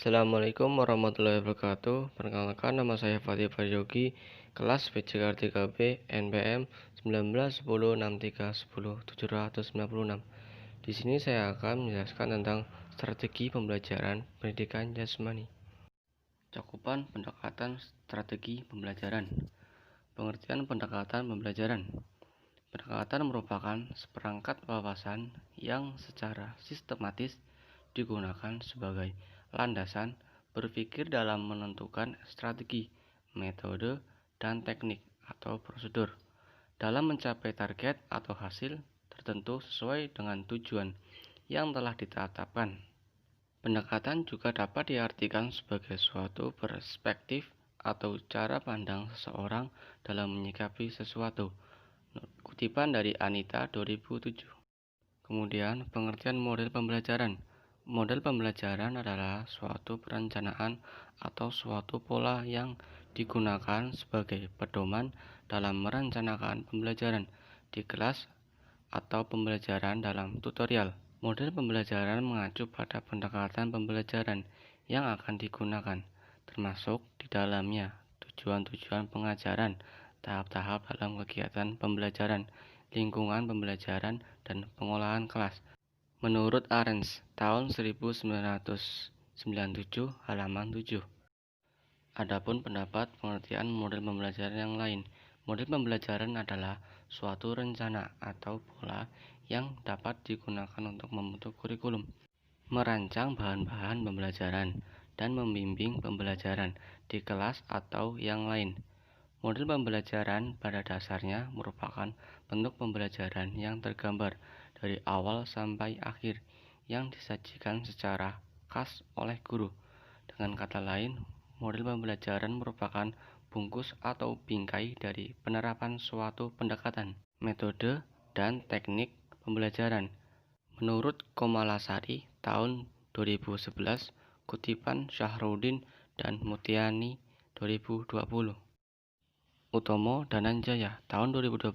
Assalamualaikum warahmatullahi wabarakatuh. Perkenalkan, nama saya Fatih Faryogi, kelas PJKR 3B NPM 19106310 Di sini saya akan menjelaskan tentang strategi pembelajaran pendidikan jasmani. Cakupan pendekatan strategi pembelajaran. Pengertian pendekatan pembelajaran. Pendekatan merupakan seperangkat wawasan yang secara sistematis digunakan sebagai landasan berpikir dalam menentukan strategi, metode, dan teknik atau prosedur dalam mencapai target atau hasil tertentu sesuai dengan tujuan yang telah ditetapkan. Pendekatan juga dapat diartikan sebagai suatu perspektif atau cara pandang seseorang dalam menyikapi sesuatu. Kutipan dari Anita 2007. Kemudian, pengertian model pembelajaran. Model pembelajaran adalah suatu perencanaan atau suatu pola yang digunakan sebagai pedoman dalam merencanakan pembelajaran di kelas atau pembelajaran dalam tutorial. Model pembelajaran mengacu pada pendekatan pembelajaran yang akan digunakan, termasuk di dalamnya tujuan-tujuan pengajaran, tahap-tahap dalam kegiatan pembelajaran, lingkungan pembelajaran, dan pengolahan kelas. Menurut Arens, tahun 1997, halaman 7. Adapun pendapat pengertian model pembelajaran yang lain. Model pembelajaran adalah suatu rencana atau pola yang dapat digunakan untuk membentuk kurikulum, merancang bahan-bahan pembelajaran, dan membimbing pembelajaran di kelas atau yang lain. Model pembelajaran pada dasarnya merupakan bentuk pembelajaran yang tergambar dari awal sampai akhir yang disajikan secara khas oleh guru. Dengan kata lain, model pembelajaran merupakan bungkus atau bingkai dari penerapan suatu pendekatan, metode, dan teknik pembelajaran. Menurut Komalasari tahun 2011, kutipan Syahrudin dan Mutiani 2020. Utomo Dananjaya tahun 2012,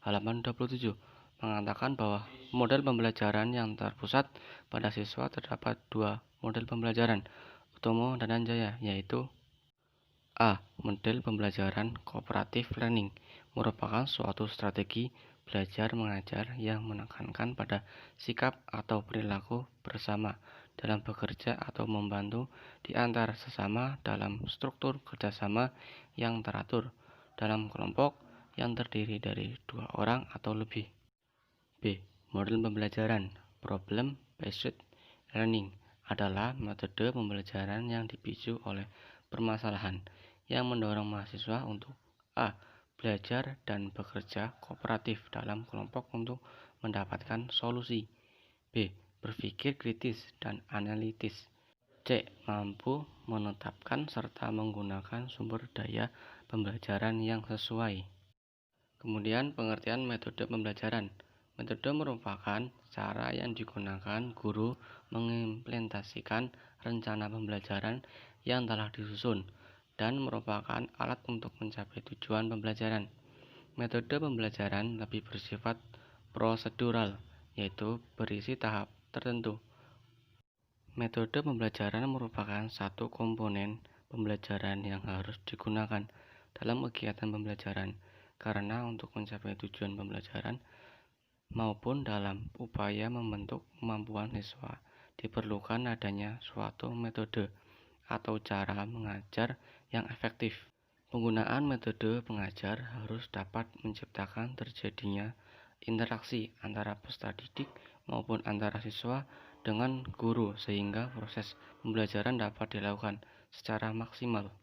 halaman 27, mengatakan bahwa model pembelajaran yang terpusat pada siswa terdapat dua model pembelajaran Utomo Dananjaya, yaitu A. Model pembelajaran cooperative learning merupakan suatu strategi belajar mengajar yang menekankan pada sikap atau perilaku bersama dalam bekerja atau membantu di antara sesama dalam struktur kerjasama yang teratur dalam kelompok yang terdiri dari dua orang atau lebih. B. Model pembelajaran problem-based learning adalah metode pembelajaran yang dipicu oleh permasalahan yang mendorong mahasiswa untuk A. Belajar dan bekerja kooperatif dalam kelompok untuk mendapatkan solusi. B. Berpikir kritis dan analitis. C. Mampu menetapkan serta menggunakan sumber daya pembelajaran yang sesuai. Kemudian pengertian metode pembelajaran. Metode merupakan cara yang digunakan guru mengimplementasikan rencana pembelajaran yang telah disusun dan merupakan alat untuk mencapai tujuan pembelajaran. Metode pembelajaran lebih bersifat prosedural, yaitu berisi tahap tertentu. Metode pembelajaran merupakan satu komponen pembelajaran yang harus digunakan dalam kegiatan pembelajaran, karena untuk mencapai tujuan pembelajaran maupun dalam upaya membentuk kemampuan siswa, diperlukan adanya suatu metode atau cara mengajar yang efektif. Penggunaan metode pengajar harus dapat menciptakan terjadinya interaksi antara peserta didik maupun antara siswa dengan guru sehingga proses pembelajaran dapat dilakukan secara maksimal.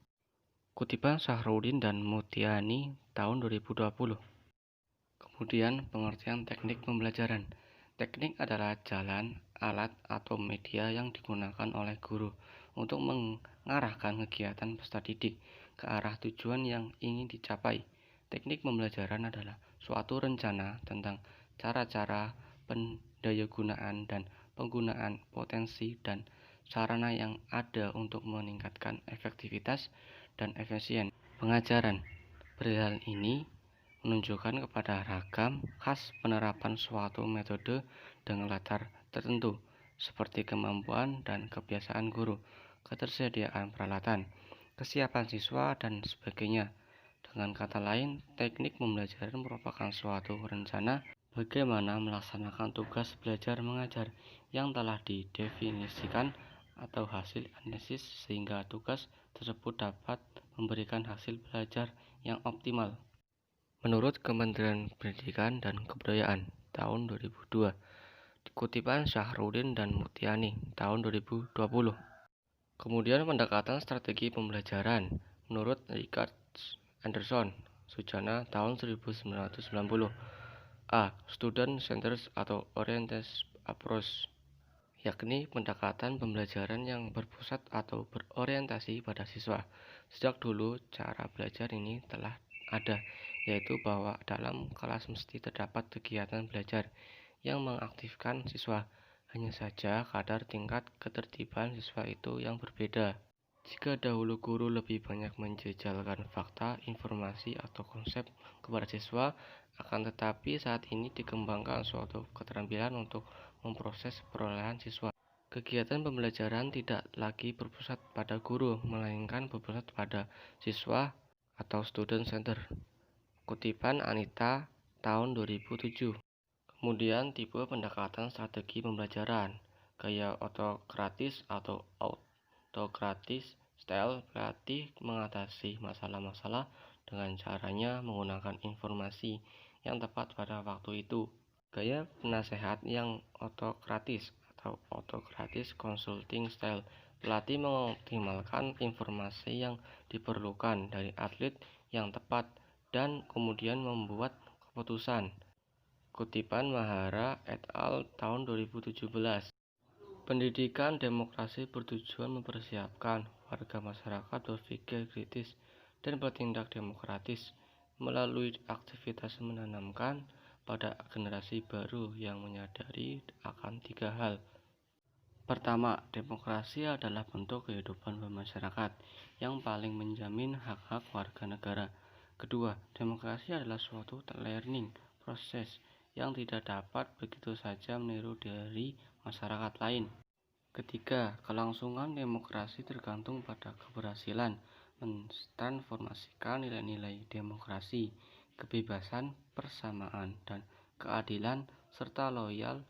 Kutipan Syahrudin dan Mutiani tahun 2020. Kemudian pengertian teknik pembelajaran. Teknik adalah jalan, alat, atau media yang digunakan oleh guru untuk mengarahkan kegiatan peserta didik ke arah tujuan yang ingin dicapai. Teknik pembelajaran adalah suatu rencana tentang cara-cara pendayagunaan dan penggunaan potensi dan sarana yang ada untuk meningkatkan efektivitas dan efisien pengajaran. Perihal ini menunjukkan kepada ragam khas penerapan suatu metode dengan latar tertentu, seperti kemampuan dan kebiasaan guru, ketersediaan peralatan, kesiapan siswa, dan sebagainya. Dengan kata lain, teknik pembelajaran merupakan suatu rencana bagaimana melaksanakan tugas belajar mengajar yang telah didefinisikan atau hasil analisis sehingga tugas tersebut dapat memberikan hasil belajar yang optimal. Menurut Kementerian Pendidikan dan Kebudayaan tahun 2002, kutipan Syahrudin dan Mutiani tahun 2020. Kemudian pendekatan strategi pembelajaran menurut Richard Anderson Sujana tahun 1990. A. Student Centered atau Oriented Approach, yakni pendekatan pembelajaran yang berpusat atau berorientasi pada siswa. Sejak dulu cara belajar ini telah ada, yaitu bahwa dalam kelas mesti terdapat kegiatan belajar yang mengaktifkan siswa. Hanya saja kadar tingkat ketertiban siswa itu yang berbeda. Jika dahulu guru lebih banyak menjejalkan fakta, informasi, atau konsep kepada siswa, akan tetapi saat ini dikembangkan suatu keterampilan untuk memproses perolehan siswa. Kegiatan pembelajaran tidak lagi berpusat pada guru, melainkan berpusat pada siswa atau student center. Kutipan Anita tahun 2007. Kemudian tipe pendekatan strategi pembelajaran, gaya otokratis atau autokratis, style pelatih mengatasi masalah-masalah dengan caranya menggunakan informasi yang tepat pada waktu itu. Gaya penasehat yang otokratis atau autokratis consulting style, pelatih mengoptimalkan informasi yang diperlukan dari atlet yang tepat dan kemudian membuat keputusan. Kutipan Mahara et al. Tahun 2017. Pendidikan demokrasi bertujuan mempersiapkan warga masyarakat berpikir kritis dan bertindak demokratis melalui aktivitas menanamkan pada generasi baru yang menyadari akan 3 hal. Pertama, demokrasi adalah bentuk kehidupan bermasyarakat yang paling menjamin hak-hak warga negara. Kedua, demokrasi adalah suatu learning proses yang tidak dapat begitu saja meniru dari masyarakat lain. Ketiga, kelangsungan demokrasi tergantung pada keberhasilan mentransformasikan nilai-nilai demokrasi, kebebasan, persamaan, dan keadilan, serta loyal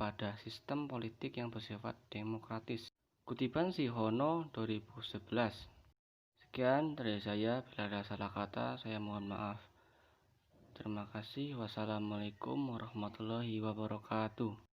pada sistem politik yang bersifat demokratis. Kutipan Sihono 2011. Sekian dari saya, bila ada salah kata saya mohon maaf. Terima kasih. Wassalamualaikum warahmatullahi wabarakatuh.